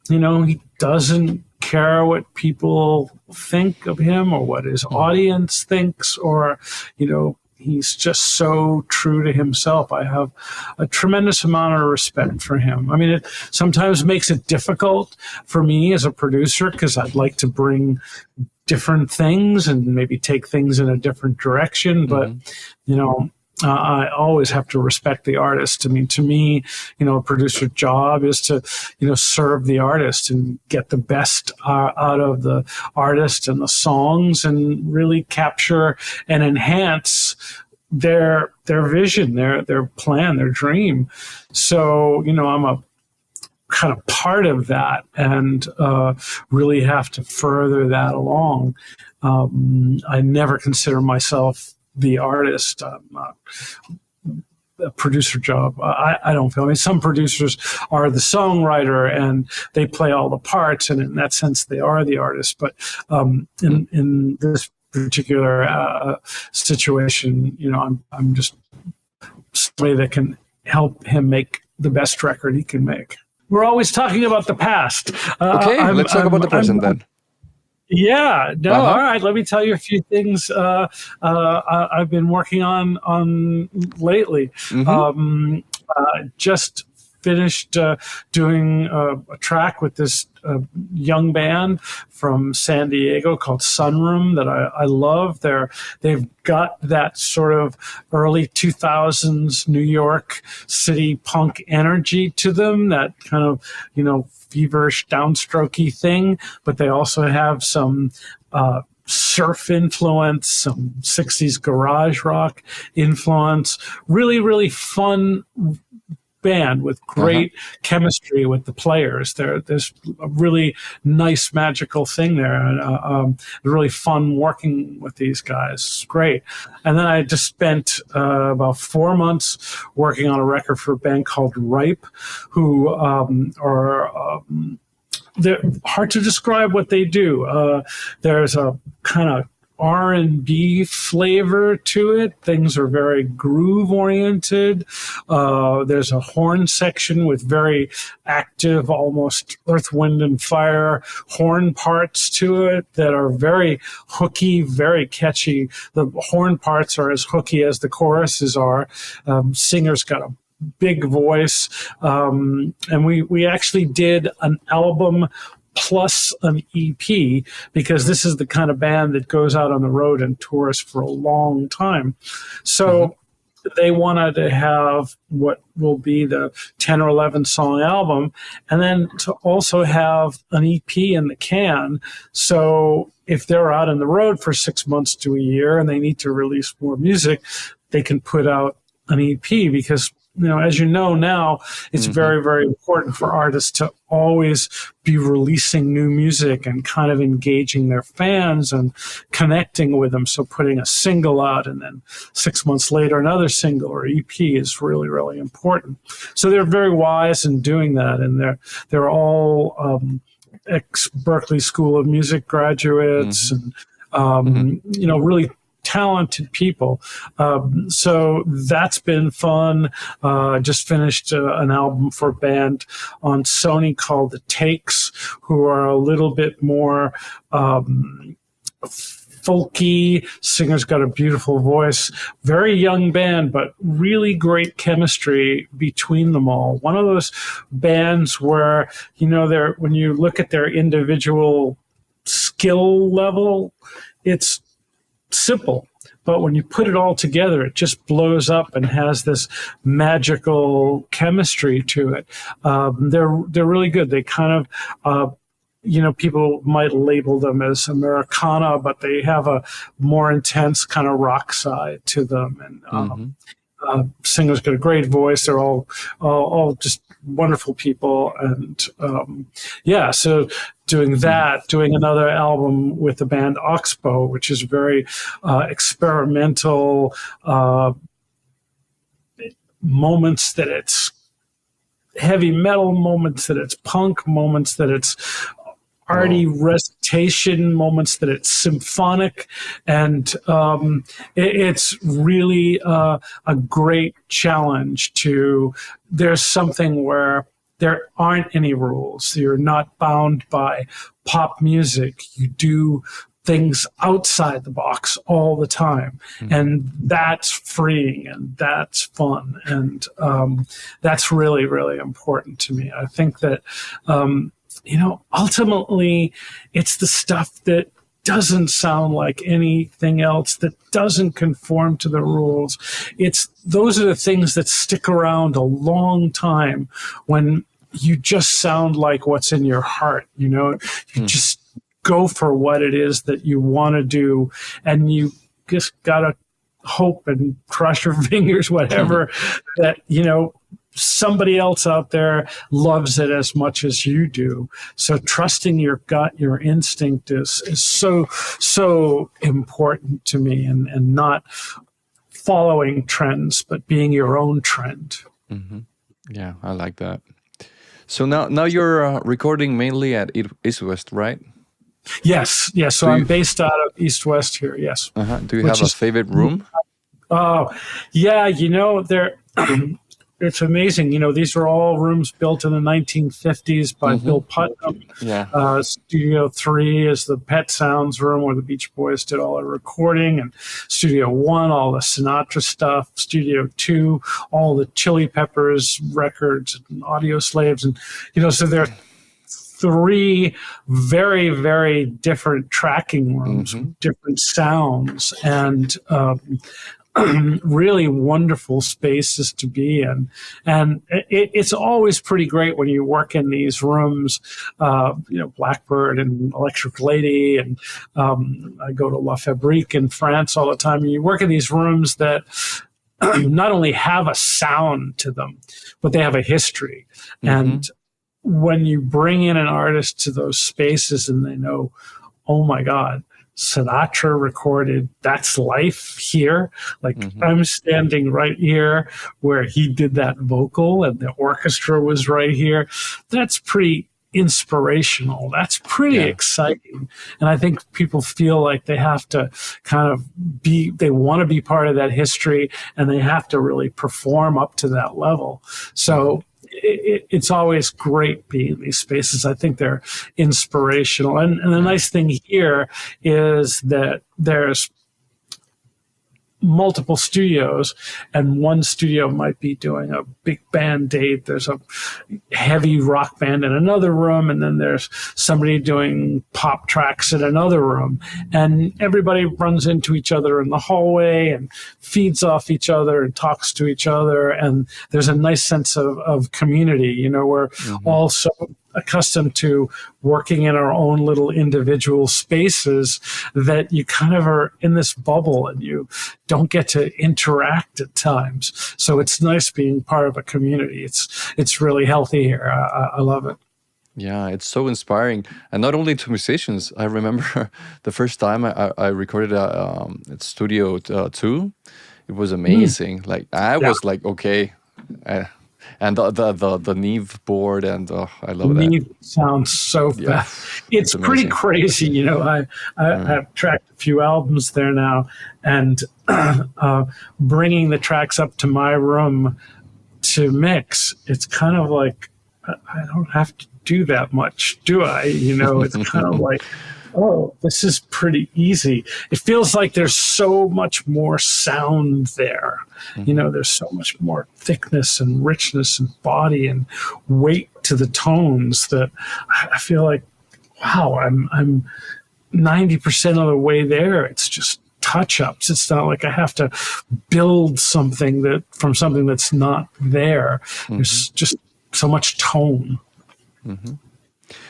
he doesn't care what people think of him or what his audience thinks, or he's just so true to himself. I have a tremendous amount of respect for him. I mean, it sometimes makes it difficult for me as a producer because I'd like to bring different things and maybe take things in a different direction, but I always have to respect the artist. I mean, to me, a producer's job is to, serve the artist and get the best out of the artist and the songs and really capture and enhance their vision, their plan, their dream. So, I'm a kind of part of that and really have to further that along. I never consider myself the artist. A producer job, I don't feel. I mean, some producers are the songwriter and they play all the parts, and in that sense, they are the artist. But in this particular situation, I'm just somebody that can help him make the best record he can make. We're always talking about the past. Okay, let's talk about the present then. Yeah, no, all right. Let me tell you a few things I've been working on lately. Just finished doing a track with this young band from San Diego called Sunroom that I love. They've got that sort of early 2000s New York City punk energy to them, that kind of, feverish, downstrokey thing, but they also have some surf influence, some 60s garage rock influence. Really, really fun band with great chemistry with the players. There's a really nice magical thing there, and really fun working with these guys. It's great. And then I just spent about 4 months working on a record for a band called Ripe, who are they're hard to describe what they do. There's a kind of R&B flavor to it. Things are very groove oriented. There's a horn section with very active, almost Earth, Wind and Fire horn parts to it that are very hooky, very catchy. The horn parts are as hooky as the choruses are. Singer's got a big voice. And we actually did an album plus an EP, because this is the kind of band that goes out on the road and tours for a long time. So they wanted to have what will be the 10 or 11 song album, and then to also have an EP in the can. So if they're out on the road for 6 months to a year and they need to release more music, they can put out an EP because, as you know now, it's very, very important for artists to always be releasing new music and kind of engaging their fans and connecting with them. So putting a single out and then 6 months later, another single or EP is really, really important. So they're very wise in doing that. And they're all ex-Berklee School of Music graduates and, really talented people. So that's been fun. Just finished an album for a band on Sony called The Takes, who are a little bit more folky. Singer's got a beautiful voice. Very young band, but really great chemistry between them all. One of those bands where, when you look at their individual skill level, it's simple, but when you put it all together, it just blows up and has this magical chemistry to it. They're really good. They kind of, people might label them as Americana, but they have a more intense kind of rock side to them. And Singer's got a great voice. They're all just wonderful people. And so doing another album with the band Oxbow, which is very experimental, moments that it's heavy metal, moments that it's punk, moments that it's arty recitation, moments that it's symphonic, and it's really a great challenge there's something where there aren't any rules. You're not bound by pop music. You do things outside the box all the time. And that's freeing and that's fun. And that's really, really important to me. I think that, ultimately it's the stuff that doesn't sound like anything else, that doesn't conform to the rules. Those are the things that stick around a long time when you just sound like what's in your heart. You just go for what it is that you want to do, and you just gotta hope and cross your fingers, whatever, that somebody else out there loves it as much as you do. So trusting your gut, your instinct is so important to me, and not following trends, but being your own trend. Yeah, I like that. So now you're recording mainly at East West, right? Yes. So I'm based out of East West here. Yes. Do you have a favorite room? Oh, yeah. They're. It's amazing. These are all rooms built in the 1950s by Bill Putnam. Yeah. Studio 3 is the Pet Sounds room where the Beach Boys did all their recording, and Studio 1, all the Sinatra stuff. Studio 2, all the Chili Peppers records and Audio Slaves. And, so there are 3 very, very different tracking rooms, with different sounds, and really wonderful spaces to be in. And it's always pretty great when you work in these rooms, Blackbird and Electric Lady, and I go to La Fabrique in France all the time. And you work in these rooms that not only have a sound to them, but they have a history. And when you bring in an artist to those spaces and they know, oh my God, Sinatra recorded That's Life here. I'm standing right here where he did that vocal, and the orchestra was right here. That's pretty inspirational. That's pretty exciting. And I think people feel like they have to they want to be part of that history, and they have to really perform up to that level. So it's always great being in these spaces. I think they're inspirational. And the nice thing here is that there's multiple studios, and one studio might be doing a big band date. There's a heavy rock band in another room, and then there's somebody doing pop tracks in another room, and everybody runs into each other in the hallway and feeds off each other and talks to each other, and there's a nice sense of community. We're all so accustomed to working in our own little individual spaces that you kind of are in this bubble and you don't get to interact at times. So it's nice being part of a community. It's really healthy here. I love it. Yeah, it's so inspiring, and not only to musicians. I remember the first time I recorded at Studio 2. It was amazing. Like I was like, okay, and the Neve board, and I love that. Neve sounds so fast. It's pretty crazy, you know. I've tracked a few albums there now, and bringing the tracks up to my room to mix. It's kind of like I don't have to do that much, do I? You know, it's kind of like, oh, this is pretty easy. It feels like there's so much more sound there. You know, there's so much more thickness and richness and body and weight to the tones that I feel like, wow, I'm 90% of the way there. It's just touch-ups. It's not like I have to build something from something that's not there. There's just so much tone.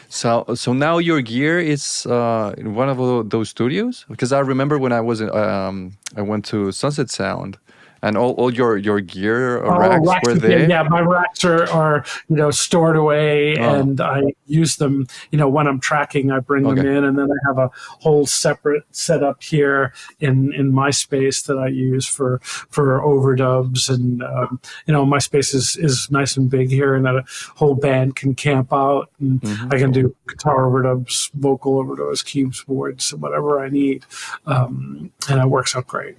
So now your gear is in one of those studios? Because I remember when I was I went to Sunset Sound, and all your gear racks were there. Yeah, my racks are stored away, and I use them. You know, when I'm tracking, I bring them in, and then I have a whole separate setup here in my space that I use for overdubs, and my space is nice and big here, and that a whole band can camp out, and I can do guitar overdubs, vocal overdubs, keyboards, whatever I need, and it works out great.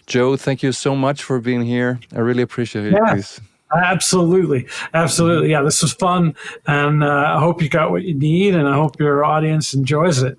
Joe, thank you so much for being here. I really appreciate this. Absolutely. Yeah, this was fun. And I hope you got what you need, and I hope your audience enjoys it.